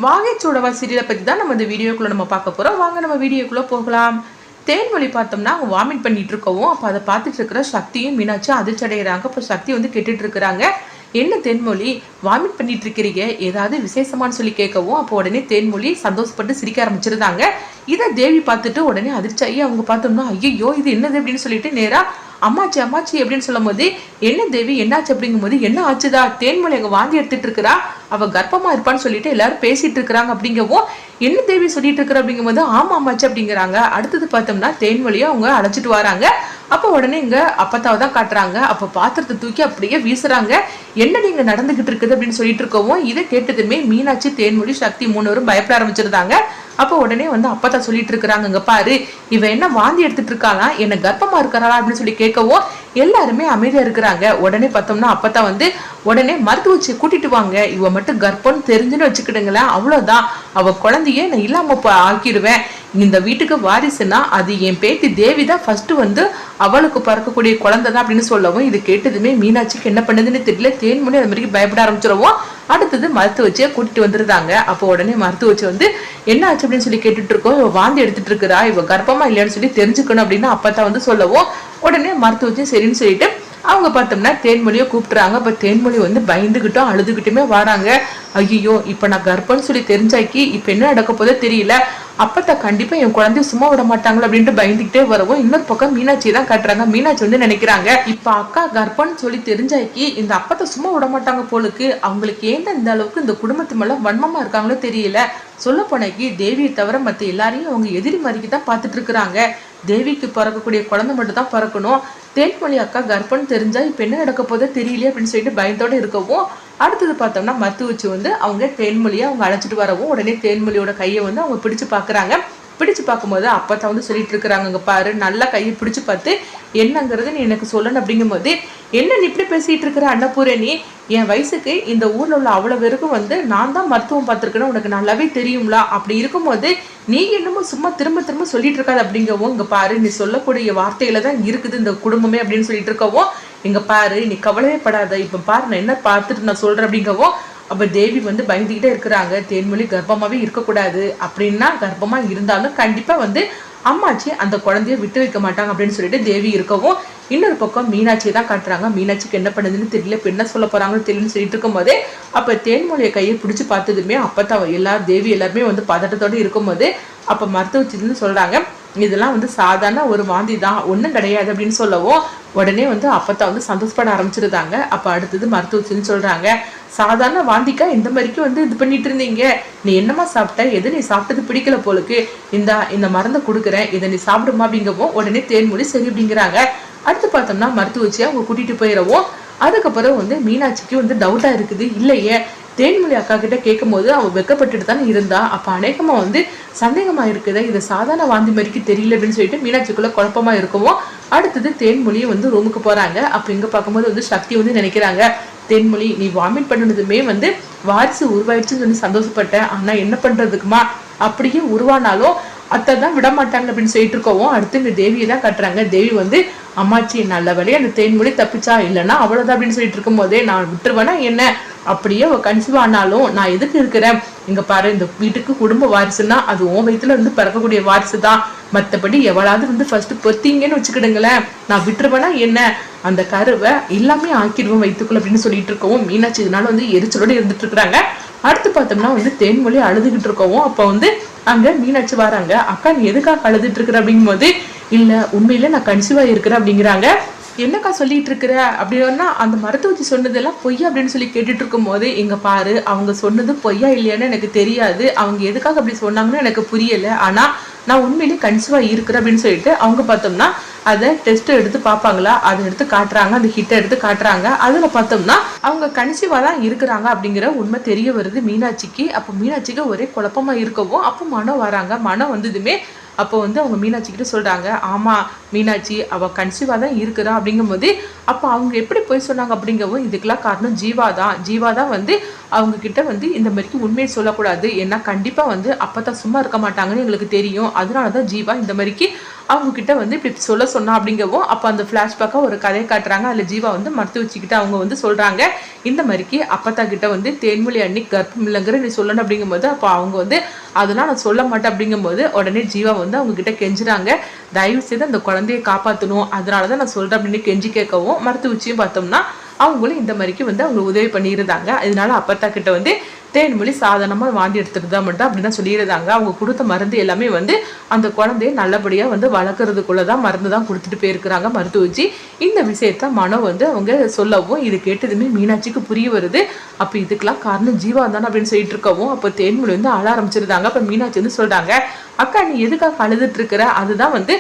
வாகைச்சூடவா சீரியலை பற்றி தான் நம்ம இந்த வீடியோக்குள்ளே நம்ம பார்க்க போகிறோம். வாங்க நம்ம வீடியோக்குள்ளே போகலாம். தேன்மொழி பார்த்தோம்னா அவங்க வாமிட் பண்ணிட்டு இருக்கவும் அப்போ அதை பார்த்துட்டு இருக்கிற சக்தியும் மீனாட்சியும் அதிர்ச்சி அடைகிறாங்க. இப்போ சக்தி வந்து கேட்டுட்டு இருக்கிறாங்க, என்ன தேன்மொழி வாமிட் பண்ணிட்டு இருக்கிறீங்க, ஏதாவது விசேஷமானு சொல்லி கேட்கவும் அப்போ உடனே தேன்மொழி சந்தோஷப்பட்டு சிரிக்க ஆரம்பிச்சிருந்தாங்க. இதை தேவி பார்த்துட்டு உடனே அதிர்ச்சியாகி அவங்க பார்த்தோம்னா ஐயோ இது என்னது அப்படின்னு சொல்லிட்டு நேராக அம்மாச்சி அம்மாச்சி அப்படின்னு சொல்லும் போது என்ன தேவி என்னாச்சு அப்படிங்கும் போது என்ன ஆச்சுதா, தேன்மொழி அங்கே வாந்தி எடுத்துட்டு இருக்கிறா, அவ கர்ப்பமா இருப்பான்னு சொல்லிட்டு எல்லாரும் பேசிட்டு இருக்கிறாங்க. அப்படிங்கவும் என்ன தேவி சொல்லிட்டு இருக்கிற அப்படிங்கும் போது ஆமா அம்மாச்சி அப்படிங்கிறாங்க. அடுத்தது பார்த்தோம்னா தேன்மொழியை அவங்க அழைச்சிட்டு வராங்க. அப்போ உடனே இங்க அப்பத்தாவை தான் காட்டுறாங்க. அப்போ பாத்திரத்தை தூக்கி அப்படியே வீசுறாங்க. என்ன நீங்க நடந்துகிட்டு இருக்குது அப்படின்னு சொல்லிட்டு இருக்கவும் இதை கேட்டதுமே மீனாட்சி தேன்மொழி சக்தி 3 பேரும் பயப்பட ஆரம்பிச்சிருந்தாங்க. அப்போ உடனே வந்து அப்பத்தா சொல்லிட்டு இருக்கிறாங்க, இங்க பாரு இவ என்ன வாந்தி எடுத்துட்டு இருக்காளா, என்ன கர்ப்பமா இருக்கிறாளா அப்படின்னு சொல்லி கேட்கவும் எல்லாருமே அமைதியா இருக்கிறாங்க. உடனே பார்த்தோம்னா அப்பத்தா வந்து உடனே மருத்துவச்சியை கூட்டிட்டு வாங்க, இவ மட்டும் கர்ப்பம்னு தெரிஞ்சுன்னு வச்சுக்கிடுங்களேன், அவ்வளவுதான் அவ குழந்தையே நான் இல்லாம ஆக்கிடுவேன், இந்த வீட்டுக்கு வாரிசுனா அது என் பேத்தி தேவி தான் ஃபர்ஸ்ட் வந்து அவளுக்கு பறக்கக்கூடிய குழந்தை தான் அப்படின்னு சொல்லவும் இது கேட்டதுமே மீனாட்சிக்கு என்ன பண்ணுதுன்னு தெரியல. தேன்மொழி அது மாதிரி பயப்பட ஆரம்பிச்சிடவும் அடுத்தது மருத்துவச்சியை கூட்டிட்டு வந்துருந்தாங்க. அப்போ உடனே மருத்துவச்சி வந்து என்ன ஆச்சு அப்படின்னு சொல்லி கேட்டுட்டு இருக்கோம், இவ வாந்தி எடுத்துட்டு இருக்கிறா, இவ கர்ப்பமா இல்லையான்னு சொல்லி தெரிஞ்சுக்கணும் அப்படின்னு அப்பதான் வந்து சொல்லவும் உடனே மருத்துவச்சி சரின்னு சொல்லிட்டு அவங்க பார்த்தோம்னா தேன்மொழியை கூப்பிட்டுறாங்க. அப்ப தேன்மொழி வந்து பயந்துகிட்டும் அழுதுகிட்டுமே வராங்க. ஐயோ இப்ப நான் கர்ப்பம்னு சொல்லி தெரிஞ்சாக்கி இப்ப என்ன நடக்க போதோ தெரியல, அப்பத்தா கண்டிப்பா என் குழந்தைய சும்மா விட மாட்டாங்களோ அப்படின்ட்டு பயந்துகிட்டே வரவும் இன்னொரு பக்கம் மீனாட்சி தான் காட்டுறாங்க. மீனாட்சி வந்து நினைக்கிறாங்க இப்ப அக்கா கர்ப்பம்னு சொல்லி தெரிஞ்சாக்கி இந்த அப்பத்தை சும்மா விட மாட்டாங்க போலுக்கு, அவங்களுக்கு ஏன் இந்த அளவுக்கு இந்த குடும்பத்து மேல வன்மமா இருக்காங்களோ தெரியல, சொல்ல போனாக்கி தேவியை தவிர மற்ற எல்லாரையும் அவங்க எதிரி மாதிரிக்கு தான் பார்த்துட்டு இருக்கிறாங்க, தேவிக்கு பிறக்கக்கூடிய குழந்தை மட்டும் தான் பிறக்கணும், தேன்மொழி அக்கா கர்ப்பம்னு தெரிஞ்சா இப்ப என்ன நடக்க போதோ தெரியலையே அப்படின்னு சொல்லிட்டு பயத்தோட இருக்கவும் அடுத்தது பார்த்தோம்னா மருத்துவச்சி வந்து அவங்க தேன்மொழியை அவங்க அழைச்சிட்டு வரவும் உடனே தேன்மொழியோட கையை வந்து அவங்க பிடிச்சு பாக்குறாங்க. பிடிச்சு பார்க்கும்போது அப்பதான் வந்து சொல்லிட்டு இருக்கிறாங்க, இங்க பாரு நல்லா கையை பிடிச்சு பார்த்து என்னங்கிறது நீ எனக்கு சொல்லணும் அப்படிங்கும் போது என்ன நீ இப்படி பேசிட்டு இருக்கிற அன்னபூரணி, என் வயசுக்கு இந்த ஊர்ல உள்ள அவ்வளவு பேருக்கும் வந்து நான் தான் மருத்துவம் பார்த்துருக்கேன்னு உனக்கு நல்லாவே தெரியும்ல, அப்படி இருக்கும்போது நீ என்னமோ சும்மா திரும்ப திரும்ப சொல்லிட்டு இருக்காது அப்படிங்கவும் இங்க பாரு நீ சொல்லக்கூடிய வார்த்தைகளை தான் இருக்குது இந்த குடும்பமே அப்படின்னு சொல்லிட்டு இருக்கவும் இங்க பாரு நீ கவலையே படாத, இப்ப பாரு நான் என்ன பார்த்துட்டு நான் சொல்றேன் அப்படிங்கவும் அப்ப தேவி வந்து பயந்துகிட்டே இருக்கிறாங்க, தேன்மொழி கர்ப்பமாவே இருக்கக்கூடாது, அப்படின்னா கர்ப்பமா இருந்தாலும் கண்டிப்பா வந்து அம்மாச்சி அந்த குழந்தைய விட்டு வைக்க மாட்டாங்க அப்படின்னு சொல்லிட்டு தேவி இருக்கவும் இன்னொரு பக்கம் மீனாட்சியை தான் காட்டுறாங்க. மீனாட்சிக்கு என்ன பண்ணுதுன்னு தெரியல, இப்ப என்ன சொல்ல போறாங்கன்னு தெரியலன்னு சொல்லிட்டு இருக்கும் போதே அப்ப தேன்மொழியை கையை பிடிச்சு பார்த்ததுமே அப்பதான் எல்லாரும் தேவி எல்லாருமே வந்து பதட்டத்தோடு இருக்கும் போது அப்ப மருத்துவச்சின்னு சொல்றாங்க, இதெல்லாம் வந்து சாதாரண ஒரு வாந்தி தான் ஒன்றும் கிடையாது அப்படின்னு சொல்லவும் உடனே வந்து அப்பத்தான் வந்து சந்தோஷப்பட ஆரம்பிச்சிருந்தாங்க. அப்போ அடுத்தது மருத்துவச்சின்னு சொல்றாங்க, சாதாரண வாந்திக்கா இந்த மாதிரிக்கும் வந்து இது பண்ணிட்டு இருந்தீங்க, நீ என்னமா சாப்பிட்ட, எது நீ சாப்பிட்டது பிடிக்கல போலுக்கு, இந்த மருந்தை கொடுக்குறேன் இதை நீ சாப்பிடுமா அப்படிங்கவும் உடனே தேன்மொழி சரி அப்படிங்கிறாங்க. அடுத்து பார்த்தோம்னா மருத்துவச்சியை அவங்க கூட்டிட்டு போயிடவும் அதுக்கப்புறம் வந்து மீனாட்சிக்கு வந்து டவுட்டா இருக்குது, இல்லையே தேன்மொழி அக்கா கிட்ட கேட்கும் போது அவ வெக்கப்பட்டுட்டு தானே இருந்தா, அப்ப அநேகமா வந்து சந்தேகமா இருக்குது, இது சாதாரண வாந்தி மாதிரிக்கு தெரியல அப்படின்னு சொல்லிட்டு மீனாட்சிக்குள்ள குழப்பமா இருக்கவும் அடுத்தது தேன்மொழியும் வந்து ரூமுக்கு போறாங்க. அப்ப இங்க பார்க்கும்போது வந்து சக்தி வந்து நினைக்கிறாங்க, தேன்மொழி நீ வாமிட் பண்ணதுமே வந்து வாரிசு உருவாயிடுச்சுன்னு சொல்லி சந்தோஷப்பட்டேன், ஆனா என்ன பண்றதுக்குமா அப்படியே உருவானாலும் அத்தை தான் விட மாட்டாங்க அப்படின்னு சொல்லிட்டு இருக்கவும் அடுத்து இந்த தேவியை தான் கட்டுறாங்க. தேவி வந்து அம்மாச்சி நல்ல வேலையை அந்த தேன்மொழி தப்பிச்சா, இல்லைன்னா அவ்வளவுதான் அப்படின்னு சொல்லிட்டு இருக்கும் போதே நான் விட்டுருவேனா என்ன, அப்படியே கன்சீவ் ஆனாலும் நான் எதுக்கு இருக்கிறேன், இங்க பாரு இந்த வீட்டுக்கு குடும்ப வாரிசுன்னா அது உன் வயிற்றுல இருந்து பிறக்கக்கூடிய வாரிசு தான், மற்றபடி எவ்வளவு வந்து ஃபர்ஸ்ட் பொத்திங்கன்னு வச்சுக்கிடுங்களேன், நான் விட்டுருவேனா என்ன, அந்த கருவை எல்லாமே ஆக்கிடுவோம் வயிற்றுக்குள்ள அப்படின்னு சொல்லிட்டு இருக்கவும் மீனாட்சி இதனால வந்து எரிச்சலோடு இருந்துட்டு இருக்கிறாங்க. அடுத்து பார்த்தோம்னா வந்து தேன்மொழி அழுதுகிட்டு இருக்கவும் அப்போ வந்து அங்க மீனாட்சி வராங்க, அக்கா நீ எதுக்காக அழுதுட்டு இருக்கிற அப்படிங்கும் போது இல்ல உண்மையில நான் கன்சீவா இருக்கிறேன் அப்படிங்கிறாங்க. என்னக்கா சொல்லிட்டு இருக்கிற அப்படின்னா அந்த மருத்துவச்சி சொன்னதெல்லாம் பொய்யா அப்படின்னு சொல்லி கேட்டுட்டு இருக்கும் போது எங்க பாரு அவங்க சொன்னது பொய்யா இல்லையான்னு எனக்கு தெரியாது, அவங்க எதுக்காக அப்படி சொன்னாங்கன்னு எனக்கு புரியல, ஆனா நான் உண்மையிலேயே கன்சீவா இருக்கிறேன் அப்படின்னு சொல்லிட்டு அவங்க பார்த்தோம்னா அதை டெஸ்ட் எடுத்து பார்ப்பாங்களா, அதை எடுத்து காட்டுறாங்க, அந்த ஹிட்டை எடுத்து காட்டுறாங்க, அதுல பார்த்தோம்னா அவங்க கன்சீவா தான் இருக்கிறாங்க அப்படிங்கிற உண்மை தெரிய வருது மீனாட்சிக்கு. அப்போ மீனாட்சிக்கு ஒரே குழப்பமா இருக்கவும் அப்போ மனம் வராங்க. மனம் வந்ததுமே அப்போ வந்து அவங்க மீனாட்சி கிட்ட சொல்றாங்க, ஆமா மீனாட்சி அவ கன்சீவா தான் இருக்கிறா அப்படிங்கும் போது அப்போ அவங்க எப்படி போய் சொன்னாங்க அப்படிங்கவும் இதுக்கெல்லாம் காரணம் ஜீவா தான் வந்து அவங்க கிட்ட வந்து இந்த மாதிரிக்கு உண்மையை சொல்லக்கூடாது, ஏன்னா கண்டிப்பா வந்து அப்பதான் சும்மா இருக்க மாட்டாங்கன்னு எங்களுக்கு தெரியும், அதனாலதான் ஜீவா இந்த மாதிரிக்கு அவங்க கிட்ட வந்து இப்படி சொல்ல சொன்னா அப்படிங்கவும் அப்போ அந்த ஃப்ளாஷ்பேக்காக ஒரு கதையை காட்டுறாங்க. அதில் ஜீவா வந்து மறுத்து வச்சுக்கிட்டு அவங்க வந்து சொல்றாங்க, இந்த மாதிரிக்கு அப்பத்தா கிட்ட வந்து தேன்மொழி அண்ணி கர்ப்பம் இல்லைங்கிற நீ சொல்லணும் அப்படிங்கும்போது அப்போ அவங்க வந்து அதெல்லாம் நான் சொல்ல மாட்டேன் அப்படிங்கும்போது உடனே ஜீவா வந்து அவங்க கிட்ட கெஞ்சுறாங்க, தயவு செய்து அந்த குழந்தையை காப்பாற்றணும், அதனாலதான் நான் சொல்றேன் அப்படின்னு கெஞ்சி கேட்கவும் மருத்துவ வச்சியும் பார்த்தோம்னா அவங்களும் இந்த மாதிரிக்கு வந்து அவங்க உதவி பண்ணியிருந்தாங்க. அதனால அப்பத்தா கிட்ட வந்து தேன்மொழி சாதாரணமாக வாந்தி எடுத்துட்டு தான் மட்டும் அப்படின்னு சொல்லியிருந்தாங்க. அவங்க கொடுத்த மருந்து எல்லாமே வந்து அந்த குழந்தைய நல்லபடியாக வந்து வளர்க்குறதுக்குள்ள தான் மருந்து தான் கொடுத்துட்டு போயிருக்கிறாங்க மருத்துவச்சி. இந்த விஷயத்த மனோ வந்து அவங்க சொல்லவும் இது கேட்டதுமே மீனாட்சிக்கு புரிய வருது. அப்போ இதுக்கெல்லாம் காரணம் ஜீவா தானே அப்படின்னு சொல்லிட்டு இருக்கவும் அப்போ தேன்மொழி வந்து அழ ஆரம்பிச்சிருந்தாங்க. அப்போ மீனாட்சி வந்து சொல்றாங்க, அக்கா நீ எதுக்காக அழுதுட்டு இருக்கிற, அதுதான் வந்து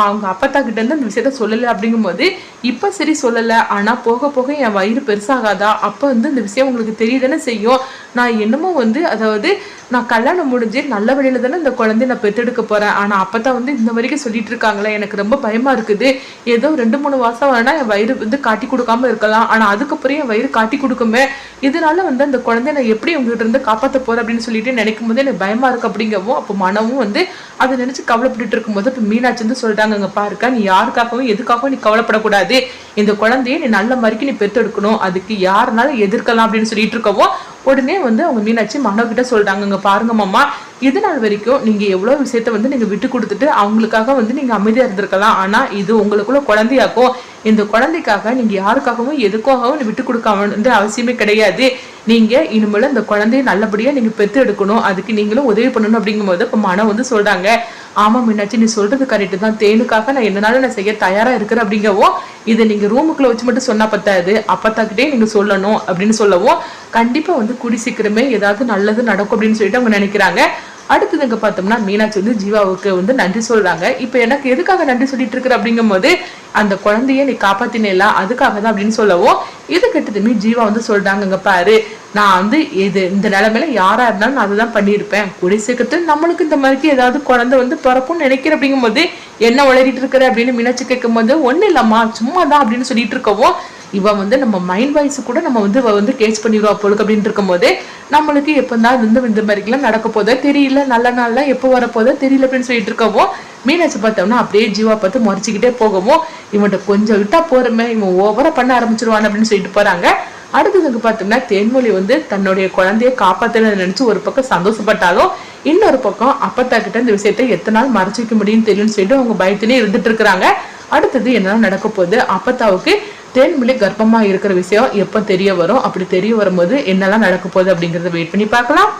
அவங்க அப்பத்தா கிட்ட இருந்து அந்த விஷயத்த சொல்லலை அப்படிங்கும்போது இப்போ சரி சொல்லலை, ஆனால் போக போக என் வயிறு பெருசாகாதா, அப்போ வந்து இந்த விஷயம் உங்களுக்கு தெரியதானே செய்யும். நான் என்னமோ வந்து அதாவது நான் கல்யாணம் முடிஞ்சு நல்ல வழியில தானே இந்த குழந்தைய நான் பெற்றெடுக்க போறேன், ஆனால் அப்பதான் வந்து இந்த வரைக்கும் சொல்லிட்டு இருக்காங்களே, எனக்கு ரொம்ப பயமா இருக்குது. ஏதோ 2-3 மாசம் வேணா என் வயிறு வந்து காட்டி கொடுக்காம இருக்கலாம், ஆனால் அதுக்கப்புறம் என் வயிறு காட்டி கொடுக்குமே, இதனால வந்து அந்த குழந்தைய நான் எப்படி உங்ககிட்ட இருந்து காப்பாற்ற போறேன் அப்படின்னு சொல்லிட்டு நினைக்கும் போது எனக்கு பயமா இருக்கு அப்படிங்கவும் அப்போ மனமும் வந்து அதை நினைச்சு கவலைப்பட்டு இருக்கும்போது இப்போ மீனாட்சி வந்து சொல்றாங்க, பாருக்கா நீ யாருக்காகவும் எதுக்காகவும் நீ கவலைப்படக்கூடாது, இந்த குழந்தைய நீ நல்ல மாதிரிக்கு நீ பெற்றெடுக்கணும், அதுக்கு யாருனாலும் எதிர்க்கலாம் அப்படின்னு சொல்லிட்டு இருக்கவும் உடனே வந்து அவங்க மீனாட்சி மனோ கிட்ட சொல்றாங்க, பாருங்க மாமா, இது நாள் வரைக்கும் நீங்க எவ்வளவு விஷயத்த வந்து நீங்க விட்டு கொடுத்துட்டு அவங்களுக்காக வந்து நீங்க அமைதியா இருந்திருக்கலாம், ஆனா இது உங்களுக்குள்ள குழந்தையாக்கும், இந்த குழந்தைக்காக நீங்க யாருக்காகவும் எதுக்காகவும் விட்டு கொடுக்காம அவசியமே கிடையாது, நீங்க இனிமேல இந்த குழந்தைய நல்லபடியா நீங்க பெற்று எடுக்கணும், அதுக்கு நீங்களும் உதவி பண்ணணும் அப்படிங்கும்போது இப்ப மனம் வந்து சொல்றாங்க, ஆமா மீனாட்சி நீ சொல்றது கரெக்டு தான், தேனுக்காக நான் என்னனாலும் நான் செய்ய தயாரா இருக்கிறேன் அப்படிங்கவும் இதை நீங்க ரூமுக்குள்ள வச்சு மட்டும் சொன்னா பத்தாது, அப்பத்தாக்கிட்டே நீங்க சொல்லணும் அப்படின்னு சொல்லவும் கண்டிப்பா வந்து கூடி சீக்கிரமே ஏதாவது நல்லது நடக்கும் அப்படின்னு சொல்லிட்டு அவங்க நினைக்கிறாங்க. அடுத்ததுங்க பார்த்தோம்னா மீனாட்சி வந்து ஜீவாவுக்கு வந்து நன்றி சொல்றாங்க. இப்போ எனக்கு எதுக்காக நன்றி சொல்லிட்டு இருக்கிற அப்படிங்கும் போது அந்த குழந்தைய நீ காப்பாத்தினேல அதுக்காக தான் அப்படின்னு சொல்லவும் இது கெட்டதுமே ஜீவா வந்து சொல்றாங்க, பாரு நான் வந்து இது இந்த நிலைமையில யாரா இருந்தாலும் நான் அதுதான் பண்ணியிருப்பேன், கூடிய சீக்கிரத்தில் நம்மளுக்கு இந்த மாதிரி ஏதாவது குழந்தை வந்து பிறப்புன்னு நினைக்கிறேன் அப்படிங்கும் போது என்ன உளறிட்டு இருக்கிற அப்படின்னு மீனாட்சி கேட்கும் போது ஒன்னும் இல்லம்மா சும்மா தான் அப்படின்னு சொல்லிட்டு இருக்கவும் இவன் வந்து நம்ம மைண்ட் வாய்ஸ் கூட நம்ம வந்து கேட்ச் பண்ணிடுவா போலுக்கு அப்படின்னு இருக்கும் போது நம்மளுக்கு எப்பதான் இந்த மாதிரிலாம் நடக்க போதோ தெரியல, நல்ல நாள்ல எப்போ வரப்போதோ தெரியல அப்படின்னு சொல்லிட்டு இருக்கவும் மீனாட்சி பார்த்தோம்னா அப்படியே ஜீவா பார்த்து முறைச்சிக்கிட்டே போகவும் இவன்கிட்ட கொஞ்சம் விட்டா போறமே இவன் ஓவரா பண்ண ஆரம்பிச்சிருவான் அப்படின்னு சொல்லிட்டு போறாங்க. அடுத்ததுக்கு பார்த்தோம்னா தேன்மொழி வந்து தன்னுடைய குழந்தைய காப்பாத்தணும்னு நினைச்சு ஒரு பக்கம் சந்தோஷப்பட்டாலும் இன்னொரு பக்கம் அப்பத்தா கிட்ட இந்த விஷயத்த எத்தனை நாள் மறைச்சு வைக்க முடியும்னு தெரியும்னு சொல்லிட்டு அவங்க பயத்திலே இருந்துட்டு இருக்கிறாங்க. அடுத்தது என்னென்ன நடக்க போகுது, அப்பத்தாவுக்கு தேன்மொழி கர்ப்பமா இருக்கிற விஷயம் எப்ப தெரிய வரும், அப்படி தெரிய வரும்போது என்னெல்லாம் நடக்க போகுது அப்படிங்கறத வெயிட் பண்ணி பார்க்கலாம்.